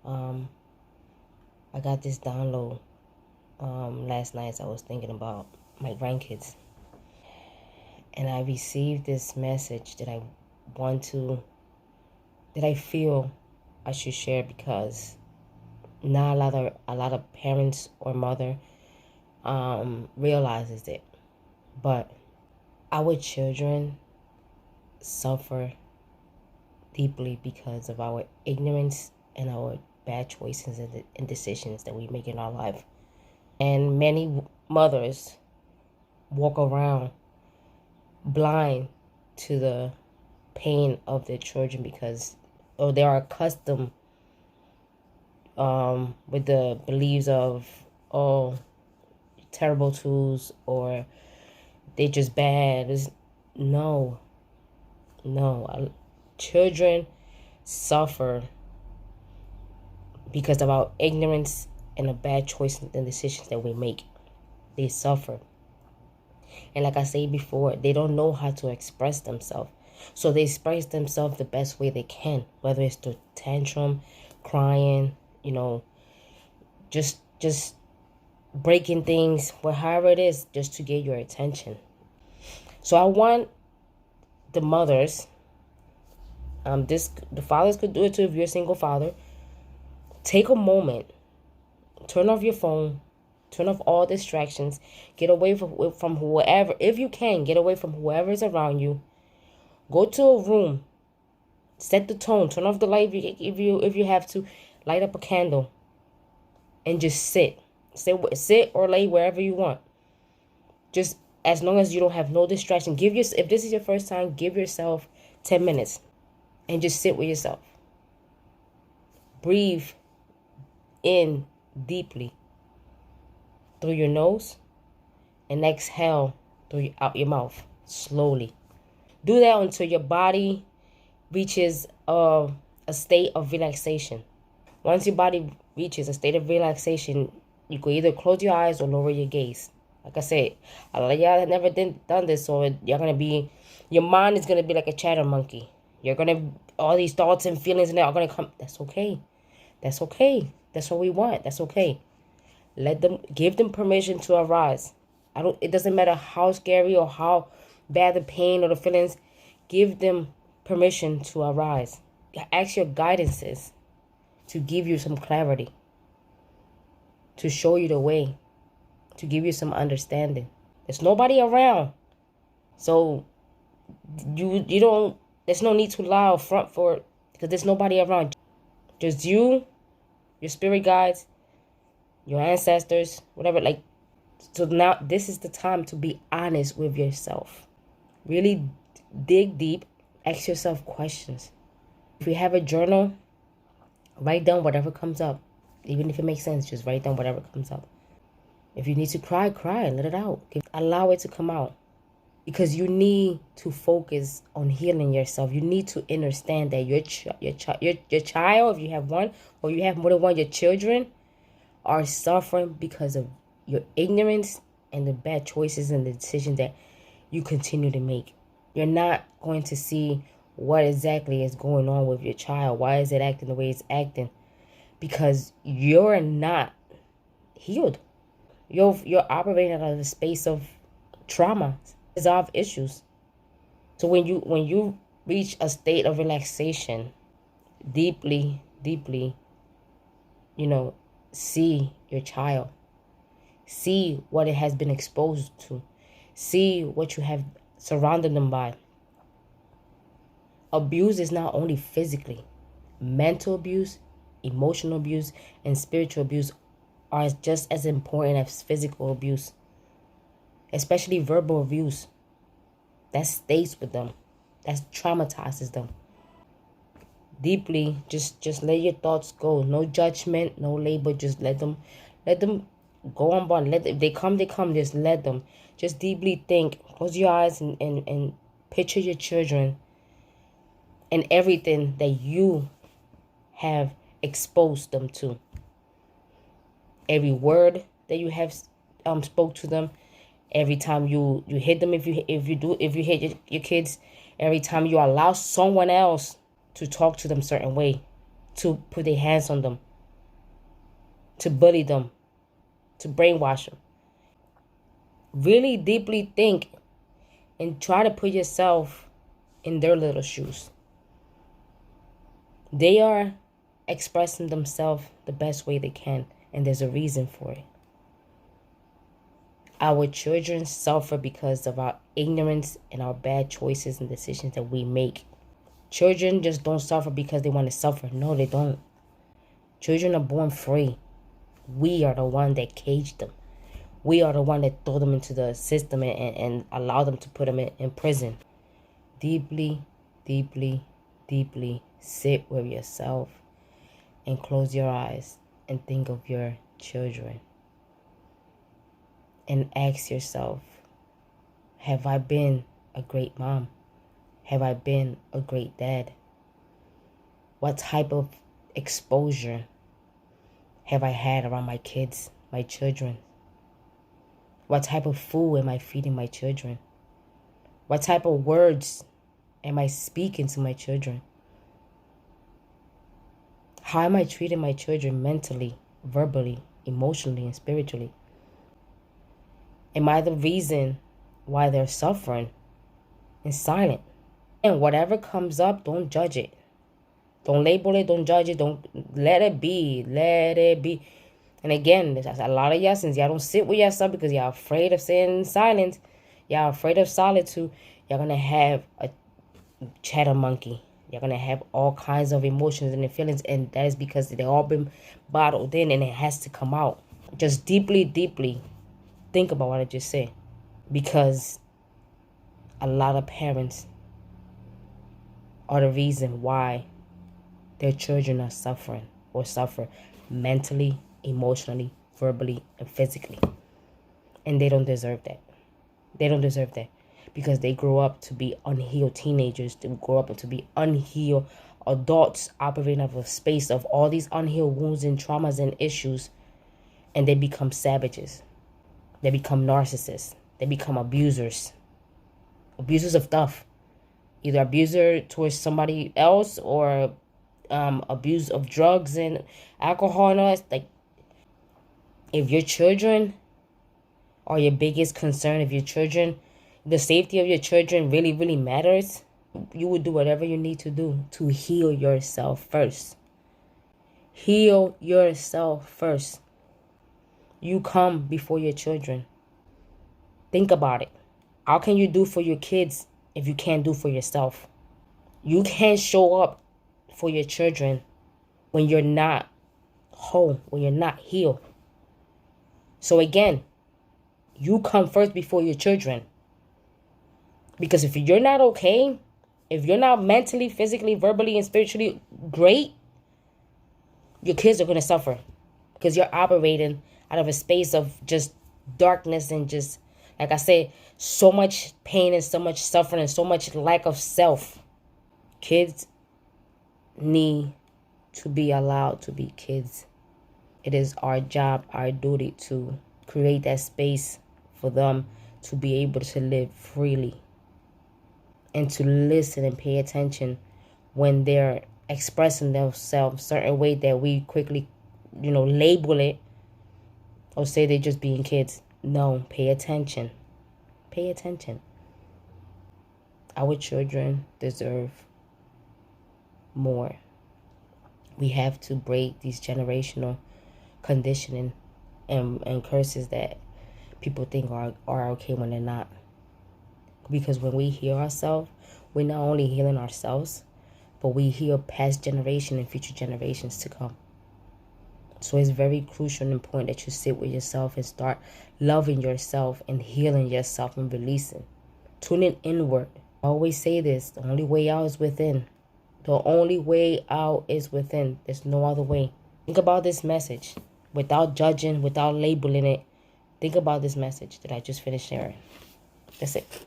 Um, I got this download last night as I was thinking about my grandkids. And I received this message that I feel I should share, because not a lot of parents or mother realizes it. But our children suffer deeply because of our ignorance and our bad choices and decisions that we make in our life. And many mothers walk around blind to the pain of their children because they are accustomed with the beliefs of, terrible tools, or they just bad. No. Children suffer because of our ignorance and the bad choices and decisions that we make. They suffer. And like I said before, they don't know how to express themselves. So they express themselves the best way they can, whether it's through tantrum, crying, just breaking things, however it is, just to get your attention. So I want the mothers, the fathers could do it too if you're a single father. Take a moment, turn off your phone, turn off all distractions, get away from whoever, if you can, get away from whoever is around you. Go to a room, set the tone, turn off the light if you have to, light up a candle, and just sit or lay wherever you want. Just as long as you don't have no distraction. If this is your first time, give yourself 10 minutes and just sit with yourself. Breathe in deeply through your nose and exhale out your mouth slowly. Do that until your body reaches a state of relaxation. Once your body reaches a state of relaxation, you can either close your eyes or lower your gaze. Like I said, a lot of y'all have never done this, so your mind is gonna be like a chatter monkey. All these thoughts and feelings and that are gonna come. That's okay. That's okay. That's what we want. That's okay. Give them permission to arise. It doesn't matter how scary or how bad the pain or the feelings. Give them permission to arise. Ask your guidances to give you some clarity, to show you the way, to give you some understanding. There's nobody around, so there's no need to lie or front for it, because there's nobody around. Just you, your spirit guides, your ancestors, whatever. So now this is the time to be honest with yourself. Really dig deep. Ask yourself questions. If you have a journal, write down whatever comes up. Even if it makes sense, just write down whatever comes up. If you need to cry, and let it out. Allow it to come out. Because you need to focus on healing yourself. You need to understand that your child, if you have one, or you have more than one, your children are suffering because of your ignorance and the bad choices and the decisions that you continue to make. You're not going to see what exactly is going on with your child. Why is it acting the way it's acting? Because you're not healed. You're operating out of the space of trauma, resolve issues. So when you reach a state of relaxation, deeply, see your child. See what it has been exposed to. See what you have surrounded them by. Abuse is not only physically. Mental abuse, emotional abuse, and spiritual abuse are just as important as physical abuse. Especially verbal abuse. That stays with them. That traumatizes them. Deeply, just let your thoughts go. No judgment, no label. Just let them go on bond. If they come, they come. Just let them. Just deeply think. Close your eyes and picture your children and everything that you have exposed them to. Every word that you have spoke to them. Every time you hit them, if you hit your kids, every time you allow someone else to talk to them a certain way, to put their hands on them, to bully them, to brainwash them. Really deeply think and try to put yourself in their little shoes. They are expressing themselves the best way they can, and there's a reason for it. Our children suffer because of our ignorance and our bad choices and decisions that we make. Children just don't suffer because they want to suffer. No, they don't. Children are born free. We are the one that caged them. We are the one that throw them into the system and allow them to put them in prison. Deeply, deeply, deeply sit with yourself and close your eyes and think of your children. And ask yourself, have I been a great mom? Have I been a great dad? What type of exposure have I had around my kids, my children? What type of food am I feeding my children? What type of words am I speaking to my children? How am I treating my children mentally, verbally, emotionally, and spiritually? Am I the reason why they're suffering in silence? And whatever comes up, don't judge it. Don't label it, don't judge it, don't let it be. Let it be. And again, there's a lot of y'all, since y'all don't sit with yourself because y'all afraid of sitting in silence, y'all afraid of solitude, y'all gonna have a chatter monkey. You're gonna have all kinds of emotions and feelings, and that is because they all been bottled in and it has to come out. Just deeply, deeply think about what I just said, because a lot of parents are the reason why their children are suffering or suffer mentally, emotionally, verbally, and physically. And they don't deserve that. They don't deserve that because they grow up to be unhealed teenagers. They grow up to be unhealed adults operating out of a space of all these unhealed wounds and traumas and issues. And they become savages. They become narcissists. They become abusers. Abusers of stuff. Either abuser towards somebody else or abuse of drugs and alcohol and all that. Like, if your children are your biggest concern, if your children, the safety of your children really, really matters, you will do whatever you need to do to heal yourself first. Heal yourself first. You come before your children. Think about it. How can you do for your kids if you can't do for yourself? You can't show up for your children when you're not whole, when you're not healed. So again, you come first before your children. Because if you're not okay, if you're not mentally, physically, verbally, and spiritually great, your kids are going to suffer. Because you're operating out of a space of just darkness and just, like I said, so much pain and so much suffering and so much lack of self. Kids need to be allowed to be kids. It is our job, our duty to create that space for them to be able to live freely and to listen and pay attention when they're expressing themselves a certain way that we quickly, label it or say they're just being kids. No, pay attention. Pay attention. Our children deserve more. We have to break these generational conditioning and curses that people think are okay when they're not. Because when we heal ourselves, we're not only healing ourselves, but we heal past generation and future generations to come. So it's very crucial and important that you sit with yourself and start loving yourself and healing yourself and releasing. Tuning inward. I always say this, the only way out is within. The only way out is within. There's no other way. Think about this message without judging, without labeling it. Think about this message that I just finished sharing. That's it.